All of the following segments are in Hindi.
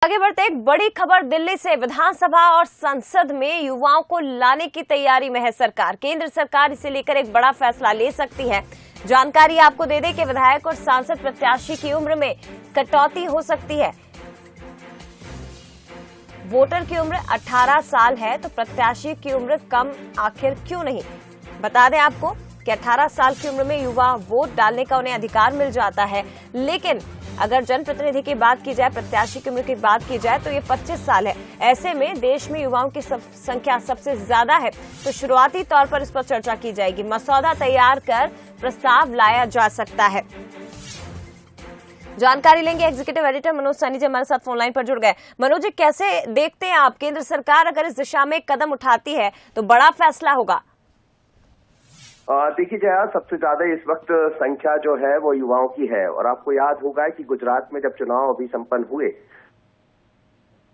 आगे बढ़ते एक बड़ी खबर दिल्ली से। विधानसभा और संसद में युवाओं को लाने की तैयारी में है सरकार। केंद्र सरकार इसे लेकर एक बड़ा फैसला ले सकती है। जानकारी आपको दे दें कि विधायक और सांसद प्रत्याशी की उम्र में कटौती हो सकती है। वोटर की उम्र 18 साल है तो प्रत्याशी की उम्र कम आखिर क्यों नहीं। बता दें आपको कि 18 साल की उम्र में युवा वोट डालने का उन्हें अधिकार मिल जाता है, लेकिन अगर जनप्रतिनिधि की बात की जाए, प्रत्याशी की उम्र की बात की जाए तो ये 25 साल है। ऐसे में देश में युवाओं की संख्या सबसे ज्यादा है, तो शुरुआती तौर पर इस पर चर्चा की जाएगी। मसौदा तैयार कर प्रस्ताव लाया जा सकता है। जानकारी लेंगे एग्जीक्यूटिव एडिटर मनोज सैनी जी हमारे साथ फोन लाइन पर जुड़ गए। मनोज जी, कैसे देखते हैं आप, केंद्र सरकार अगर इस दिशा में कदम उठाती है तो बड़ा फैसला होगा? देखिए जया, सबसे ज्यादा इस वक्त संख्या जो है वो युवाओं की है। और आपको याद होगा कि गुजरात में जब चुनाव अभी संपन्न हुए,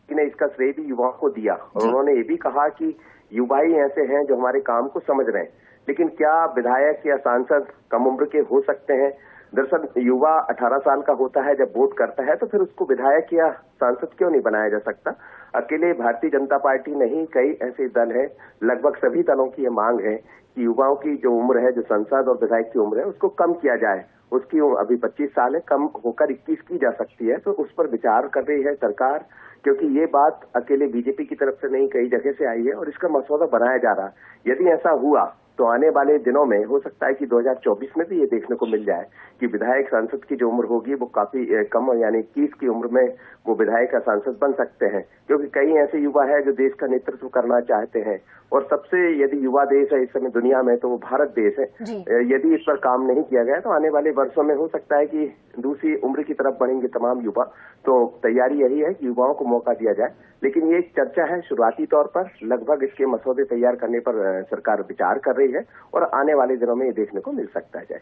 ने इसका श्रेय भी युवाओं को दिया और उन्होंने ये भी कहा कि युवा ही ऐसे हैं जो हमारे काम को समझ रहे हैं। लेकिन क्या विधायक या सांसद कम उम्र के हो सकते हैं? दरअसल युवा 18 साल का होता है जब वोट करता है, तो फिर उसको विधायक या सांसद क्यों नहीं बनाया जा सकता? अकेले भारतीय जनता पार्टी नहीं, कई ऐसे दल हैं, लगभग सभी दलों की ये मांग है कि युवाओं की जो उम्र है, जो सांसद और विधायक की उम्र है, उसको कम किया जाए। उसकी अभी 25 साल है, कम होकर 21 की जा सकती है। तो उस पर विचार कर रही है सरकार, क्योंकि ये बात अकेले बीजेपी की तरफ से नहीं, कई जगह से आई है और इसका मसौदा बनाया जा रहा है। यदि ऐसा हुआ तो आने वाले दिनों में हो सकता है कि 2024 में भी ये देखने को मिल जाए कि विधायक सांसद की जो उम्र होगी वो काफी कम, यानी 21 की उम्र में वो विधायक या सांसद बन सकते हैं। क्योंकि कई ऐसे युवा है जो देश का नेतृत्व करना चाहते हैं और सबसे यदि युवा देश है इस समय दुनिया में तो वो भारत देश है। यदि इस पर काम नहीं किया गया तो आने वाले वर्षों में हो सकता है कि दूसरी उम्र की तरफ बढ़ेंगे तमाम युवा। तो तैयारी यही है कि युवाओं को मौका दिया जाए। लेकिन ये एक चर्चा है, शुरुआती तौर पर लगभग इसके मसौदे तैयार करने पर सरकार विचार कर रही है और आने वाले दिनों में ये देखने को मिल सकता है।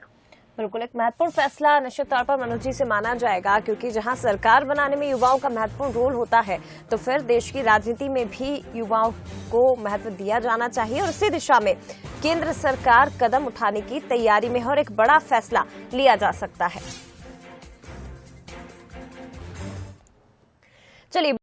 बिल्कुल, एक महत्वपूर्ण फैसला निश्चित तौर पर मनोज जी से माना जाएगा, क्योंकि जहां सरकार बनाने में युवाओं का महत्वपूर्ण रोल होता है तो फिर देश की राजनीति में भी युवाओं को महत्व दिया जाना चाहिए और इसी दिशा में केंद्र सरकार कदम उठाने की तैयारी में है और एक बड़ा फैसला लिया जा सकता है। चलिए।